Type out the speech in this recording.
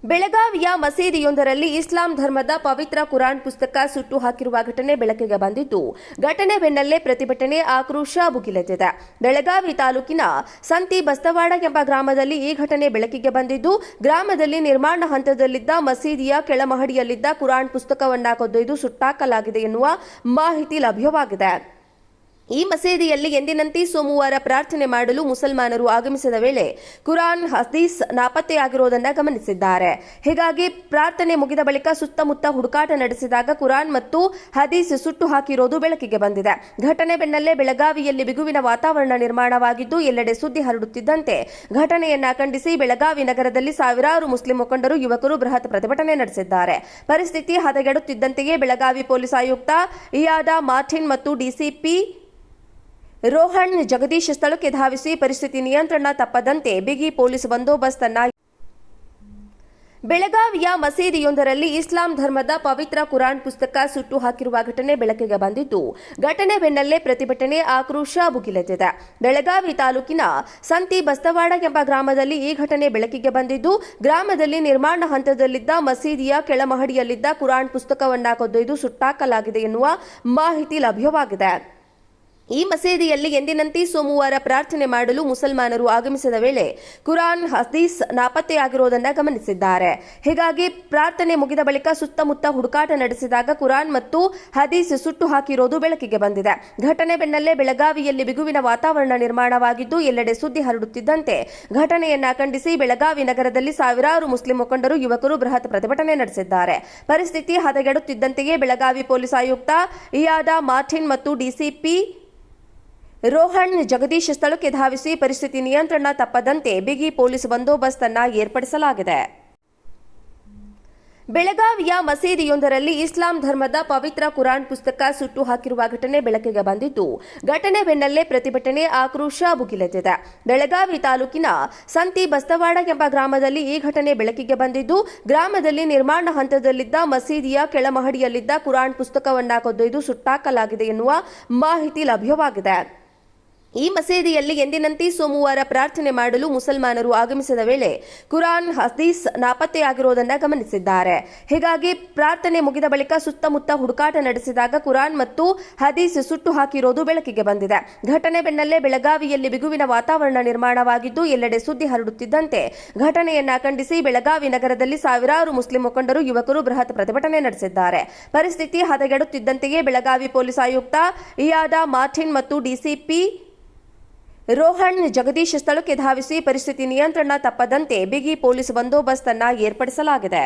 ಬೆಳಗಾವಿಯ ಮಸೀದಿಯೊಂದರಲ್ಲಿ ಇಸ್ಲಾಂ ಧರ್ಮದ ಪವಿತ್ರ ಕುರಾನ್ ಪುಸ್ತಕ ಸುಟ್ಟು ಹಾಕಿರುವ ಘಟನೆ ಬೆಳಕಿಗೆ ಬಂದಿದ್ದು, ಘಟನೆ ಬೆನ್ನಲ್ಲೇ ಪ್ರತಿಭಟನೆ, ಆಕ್ರೋಶ ಭುಗಿಲೆದ್ದಿದೆ. ಬೆಳಗಾವಿ ತಾಲೂಕಿನ ಸಂತಿ ಬಸ್ತವಾಡ ಎಂಬ ಗ್ರಾಮದಲ್ಲಿ ಈ ಘಟನೆ ಬೆಳಕಿಗೆ ಬಂದಿದ್ದು, ಗ್ರಾಮದಲ್ಲಿ ನಿರ್ಮಾಣ ಹಂತದಲ್ಲಿದ್ದ ಮಸೀದಿಯ ಕೆಳಮಹಡಿಯಲ್ಲಿದ್ದ ಕುರಾನ್ ಪುಸ್ತಕವನ್ನ ಕದ್ದೊಯ್ದು ಸುಟ್ಟಾಕಲಾಗಿದೆ ಎನ್ನುವ ಮಾಹಿತಿ ಲಭ್ಯವಾಗಿದೆ. ಈ ಮಸೀದಿಯಲ್ಲಿ ಎಂದಿನಂತೆ ಸೋಮವಾರ ಪ್ರಾರ್ಥನೆ ಮಾಡಲು ಮುಸಲ್ಮಾನರು ಆಗಮಿಸಿದ ವೇಳೆ ಕುರಾನ್ ಹದೀಸ್ ನಾಪತ್ತೆಯಾಗಿರುವುದನ್ನು ಗಮನಿಸಿದ್ದಾರೆ. ಹೀಗಾಗಿ ಪ್ರಾರ್ಥನೆ ಮುಗಿದ ಬಳಿಕ ಸುತ್ತಮುತ್ತ ಹುಡುಕಾಟ ನಡೆಸಿದಾಗ ಕುರಾನ್ ಮತ್ತು ಹದೀಸ್ ಸುಟ್ಟು ಹಾಕಿರೋದು ಬೆಳಕಿಗೆ ಬಂದಿದೆ. ಘಟನೆ ಬೆನ್ನಲ್ಲೇ ಬೆಳಗಾವಿಯಲ್ಲಿ ಬಿಗುವಿನ ವಾತಾವರಣ ನಿರ್ಮಾಣವಾಗಿದ್ದು, ಎಲ್ಲೆಡೆ ಸುದ್ದಿ ಹರಡುತ್ತಿದ್ದಂತೆ ಘಟನೆಯನ್ನ ಖಂಡಿಸಿ ಬೆಳಗಾವಿ ನಗರದಲ್ಲಿ ಸಾವಿರಾರು ಮುಸ್ಲಿಂ ಮುಖಂಡರು, ಯುವಕರು ಬೃಹತ್ ಪ್ರತಿಭಟನೆ ನಡೆಸಿದ್ದಾರೆ. ಪರಿಸ್ಥಿತಿ ಹದಗೆಡುತ್ತಿದ್ದಂತೆಯೇ ಬೆಳಗಾವಿ ಪೊಲೀಸ್ ಆಯುಕ್ತ ಇಯಾಡಾ ಮಾರ್ಟಿನ್ ಮತ್ತು ಡಿಸಿಪಿ ರೋಹಣ್ ಜಗದೀಶ್ ಸ್ಥಳಕ್ಕೆ ಧಾವಿಸಿ ಪರಿಸ್ಥಿತಿ ನಿಯಂತ್ರಣ ತಪ್ಪದಂತೆ ಬಿಗಿ ಪೊಲೀಸ್ ಬಂದೋಬಸ್ತ್ ಅನ್ನು. ಬೆಳಗಾವಿಯ ಮಸೀದಿಯೊಂದರಲ್ಲಿ ಇಸ್ಲಾಂ ಧರ್ಮದ ಪವಿತ್ರ ಕುರಾನ್ ಪುಸ್ತಕ ಸುಟ್ಟು ಹಾಕಿರುವ ಘಟನೆ ಬೆಳಕಿಗೆ ಬಂದಿದ್ದು, ಘಟನೆ ಬೆನ್ನಲ್ಲೇ ಪ್ರತಿಭಟನೆ, ಆಕ್ರೋಶ ಭುಗಿಲೆದ್ದಿದೆ. ಬೆಳಗಾವಿ ತಾಲೂಕಿನ ಸಂತಿ ಬಸ್ತವಾಡ ಎಂಬ ಗ್ರಾಮದಲ್ಲಿ ಈ ಘಟನೆ ಬೆಳಕಿಗೆ ಬಂದಿದ್ದು, ಗ್ರಾಮದಲ್ಲಿ ನಿರ್ಮಾಣ ಹಂತದಲ್ಲಿದ್ದ ಮಸೀದಿಯ ಕೆಳಮಹಡಿಯಲ್ಲಿದ್ದ ಕುರಾನ್ ಪುಸ್ತಕವನ್ನ ಕದ್ದೊಯ್ದು ಸುಟ್ಟಾಕಲಾಗಿದೆ ಎನ್ನುವ ಮಾಹಿತಿ ಲಭ್ಯವಾಗಿದೆ. ಈ ಮಸೀದಿಯಲ್ಲಿ ಎಂದಿನಂತೆ ಸೋಮವಾರ ಪ್ರಾರ್ಥನೆ ಮಾಡಲು ಮುಸಲ್ಮಾನರು ಆಗಮಿಸಿದ ವೇಳೆ ಕುರಾನ್ ಹದೀಸ್ ನಾಪತ್ತೆಯಾಗಿರುವುದನ್ನು ಗಮನಿಸಿದ್ದಾರೆ. ಹೀಗಾಗಿ ಪ್ರಾರ್ಥನೆ ಮುಗಿದ ಬಳಿಕ ಸುತ್ತಮುತ್ತ ಹುಡುಕಾಟ ನಡೆಸಿದಾಗ ಕುರಾನ್ ಮತ್ತು ಹದೀಸ್ ಸುಟ್ಟು ಹಾಕಿರೋದು ಬೆಳಕಿಗೆ ಬಂದಿದೆ. ಘಟನೆ ಬೆನ್ನಲ್ಲೇ ಬೆಳಗಾವಿಯಲ್ಲಿ ಬಿಗುವಿನ ವಾತಾವರಣ ನಿರ್ಮಾಣವಾಗಿದ್ದು, ಎಲ್ಲೆಡೆ ಸುದ್ದಿ ಹರಡುತ್ತಿದ್ದಂತೆ ಘಟನೆಯನ್ನ ಖಂಡಿಸಿ ಬೆಳಗಾವಿ ನಗರದಲ್ಲಿ ಸಾವಿರಾರು ಮುಸ್ಲಿಂ ಮುಖಂಡರು, ಯುವಕರು ಬೃಹತ್ ಪ್ರತಿಭಟನೆ ನಡೆಸಿದ್ದಾರೆ. ಪರಿಸ್ಥಿತಿ ಹದಗೆಡುತ್ತಿದ್ದಂತೆಯೇ ಬೆಳಗಾವಿ ಪೊಲೀಸ್ ಆಯುಕ್ತ ಇಯಾಡಾ ಮಾರ್ಟಿನ್ ಮತ್ತು ಡಿಸಿಪಿ ರೋಹಣ್ ಜಗದೀಶ್ ಸ್ಥಳಕ್ಕೆ ಧಾವಿಸಿ ಪರಿಸ್ಥಿತಿ ನಿಯಂತ್ರಣ ತಪ್ಪದಂತೆ ಬಿಗಿ ಪೊಲೀಸ್ ಬಂದೋಬಸ್ತ್ ಅನ್ನು ಏರ್ಪಡಿಸಲಾಗಿದೆ. ಬೆಳಗಾವಿಯ ಮಸೀದಿಯೊಂದರಲ್ಲಿ ಇಸ್ಲಾಂ ಧರ್ಮದ ಪವಿತ್ರ ಕುರಾನ್ ಪುಸ್ತಕ ಸುಟ್ಟು ಹಾಕಿರುವ ಘಟನೆ ಬೆಳಕಿಗೆ ಬಂದಿದ್ದು, ಘಟನೆ ಬೆನ್ನಲ್ಲೇ ಪ್ರತಿಭಟನೆ, ಆಕ್ರೋಶ ಭುಗಿಲೆದ್ದಿದೆ. ಬೆಳಗಾವಿ ತಾಲೂಕಿನ ಸಂತಿ ಬಸ್ತವಾಡ ಎಂಬ ಗ್ರಾಮದಲ್ಲಿ ಈ ಘಟನೆ ಬೆಳಕಿಗೆ ಬಂದಿದ್ದು, ಗ್ರಾಮದಲ್ಲಿ ನಿರ್ಮಾಣ ಹಂತದಲ್ಲಿದ್ದ ಮಸೀದಿಯ ಕೆಳಮಹಡಿಯಲ್ಲಿದ್ದ ಕುರಾನ್ ಪುಸ್ತಕವನ್ನ ಕದ್ದೊಯ್ದು ಸುಟ್ಟಾಕಲಾಗಿದೆ ಎನ್ನುವ ಮಾಹಿತಿ ಲಭ್ಯವಾಗಿದೆ. ಈ ಮಸೀದಿಯಲ್ಲಿ ಎಂದಿನಂತೆ ಸೋಮವಾರ ಪ್ರಾರ್ಥನೆ ಮಾಡಲು ಮುಸಲ್ಮಾನರು ಆಗಮಿಸಿದ ವೇಳೆ ಕುರಾನ್ ಹದೀಸ್ ನಾಪತ್ತೆಯಾಗಿರುವುದನ್ನು ಗಮನಿಸಿದ್ದಾರೆ. ಹೀಗಾಗಿ ಪ್ರಾರ್ಥನೆ ಮುಗಿದ ಬಳಿಕ ಸುತ್ತಮುತ್ತ ಹುಡುಕಾಟ ನಡೆಸಿದಾಗ ಕುರಾನ್ ಮತ್ತು ಹದೀಸ್ ಸುಟ್ಟು ಹಾಕಿರೋದು ಬೆಳಕಿಗೆ ಬಂದಿದೆ. ಘಟನೆ ಬೆನ್ನಲ್ಲೇ ಬೆಳಗಾವಿಯಲ್ಲಿ ಬಿಗುವಿನ ವಾತಾವರಣ ನಿರ್ಮಾಣವಾಗಿದ್ದು, ಎಲ್ಲೆಡೆ ಸುದ್ದಿ ಹರಡುತ್ತಿದ್ದಂತೆ ಘಟನೆಯನ್ನ ಖಂಡಿಸಿ ಬೆಳಗಾವಿ ನಗರದಲ್ಲಿ ಸಾವಿರಾರು ಮುಸ್ಲಿಂ ಮುಖಂಡರು, ಯುವಕರು ಬೃಹತ್ ಪ್ರತಿಭಟನೆ ನಡೆಸಿದ್ದಾರೆ. ಪರಿಸ್ಥಿತಿ ಹದಗೆಡುತ್ತಿದ್ದಂತೆಯೇ ಬೆಳಗಾವಿ ಪೊಲೀಸ್ ಆಯುಕ್ತ ಇಯಾಡಾ ಮಾರ್ಟಿನ್ ಮತ್ತು ಡಿಸಿಪಿ ರೋಹಣ್ ಜಗದೀಶ್ ಸ್ಥಳಕ್ಕೆ ಧಾವಿಸಿ ಪರಿಸ್ಥಿತಿ ನಿಯಂತ್ರಣ ತಪ್ಪದಂತೆ ಬಿಗಿ ಪೊಲೀಸ್ ಬಂದೋಬಸ್ತ್ ಅನ್ನು ಏರ್ಪಡಿಸಲಾಗಿದೆ.